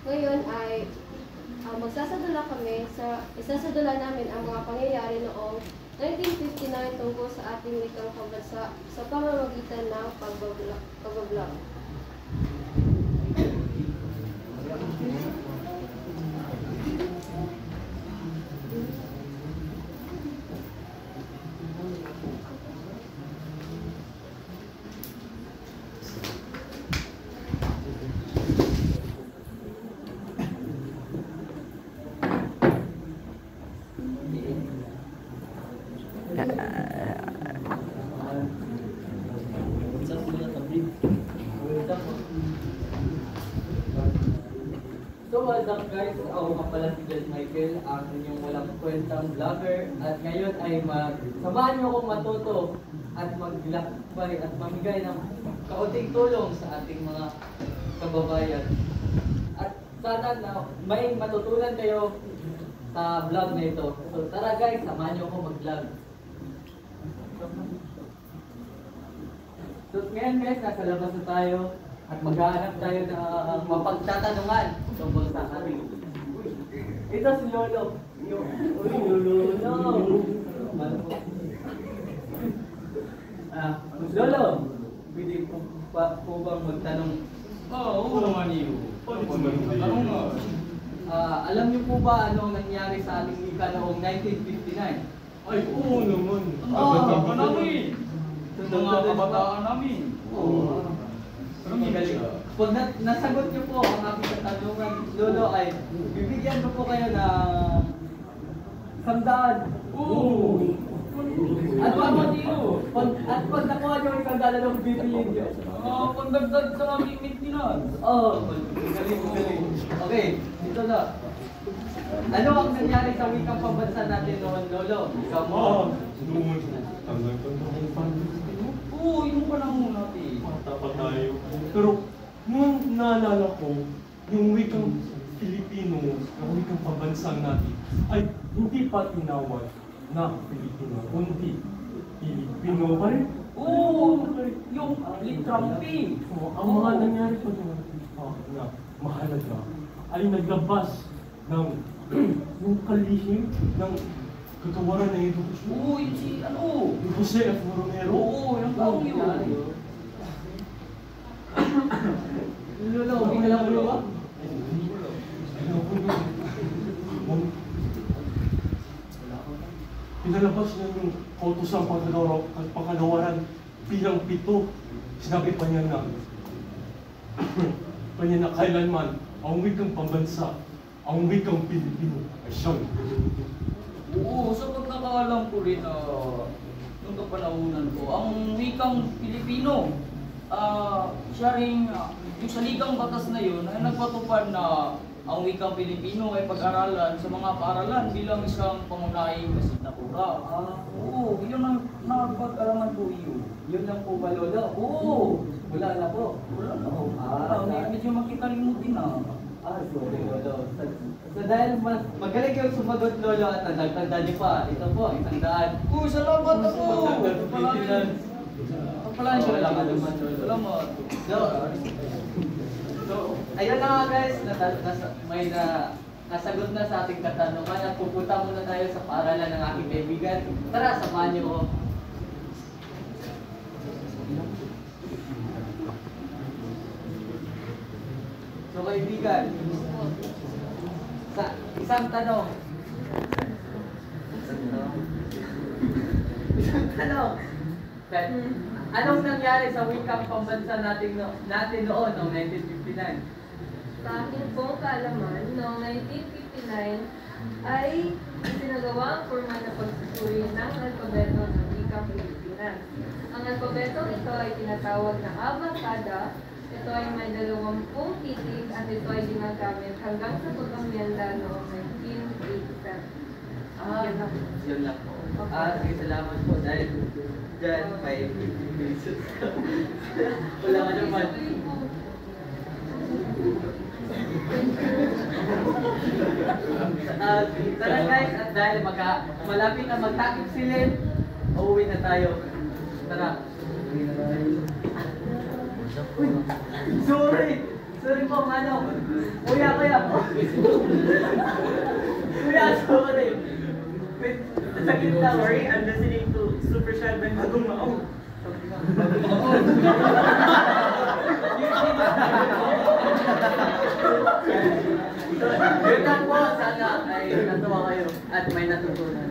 Ngayon ay isasadula namin ang mga pangyayari noong 1959 tungkol sa ating wikang pambansa sa pamamagitan ng pagbablog. So what's up guys, ako nga pala si Jed Michael, ang inyong walang kwentang vlogger, at ngayon ay samahan niyo akong matuto at maglakbay at mamigay ng kaunting tulong sa ating mga kababayan. At sana na may matutunan kayo sa vlog na ito. So tara guys, samahan niyo ako mag-vlog. So ngayon guys, nasa labas na tayo at maghahanap tayo ng mapagtatanungan tungkol sa ating. Ito si Lolo. Uy, Lolo. Lolo, pwede po bang magtanong? Oo naman iyo. Tanong nga. Alam niyo po ba ano ang nangyari sa ating wika noong 1959? Ay, oo naman. Kabataan namin. Mga kabataan namin. Oo. Pag nasagot niyo po ang aking katanungan, Lolo, ay bibigyan ko po kayo ng 100. Oo. At pag nakuha niyo yung 100, anong bibiliin niyo? Pandagdag sa aming maintenance. Oo, galing. Okay, dito na. Ano ang nangyari sa wikang pambansa natin noon, Lolo? Ikaw mo. Noon. Oo, yung panahon natin. Bata pa tayo. Pero, nung naalala ko, yung wikang Filipino, yung wikang pambansa natin, ay hindi pa tinawag na Filipino, kundi Filipino pa rin. Oo, yung litrang P. So, ang mga nangyari pa doon na mahalaga ay naglabas ng yung kalihim ng kagawaran ng edukasyon. Oo, yun si ano? Yung Jose F. Romero. Oo, yung taong yun. Lolo, hindi ka lang ulo ba? Pinalabas niya yung kautusang pagkagawaran bilang 7. Sinabi pa niya na kailanman ang wikang pambansa, ang wikang Pilipino ay siyang. Oo, sa pagkakaalam ko rin nung kapanahunan ko, ang wikang Pilipino, siya rin, yung saligang batas na yun, ay nagpatupad na ang wikang Pilipino ay pag-aralan sa mga paaralan bilang isang pangunahing asignatura. Oo, yun ang napag-aralan po yun. Yun lang po ba, Lolo? Oo, Wala na po. wala na ako. Medyo makikalimutin na. Sorry, Lolo. So dahil magaling yung sumagot, Lolo, at nadagdagan niyo pa. Ito po, 100. Oo, salamat ako! Wala ka naman, Lolo. Salamat. So, ayun na nga guys, nasagot na sa ating katanungan at pupunta muna tayo sa paaralan ng aking kaibigan. Tara, samahan niyo ko. So kaibigan, sa isang tanong. Anong nangyari sa wikang pambansa natin noon noong 1959? Sa akin pong kaalaman, noong 1959 ay isinagawa ang formal na pagsusuri ng alpabeto ng wikang Pilipinas. Ang alpabeto ito ay tinatawag na abacada. Ito ay may 20 titik at ito ay ginagamit hanggang sa pagkamyanda noong 1987. Yun lang po. Sige, salamat po. Dahil dyan, may 50 pesos ka. Wala ka naman. Tara guys, at dahil malapit na magtakip silid, uuwi na tayo. Tara. Uy, sorry! Sorry po, manong. Kuya. Kuya, sorry. Wait, sakit na, worry. I'm listening to Super Shad by Bagong Maong. Yun lang po, sana ay natuwa kayo at may natutunan.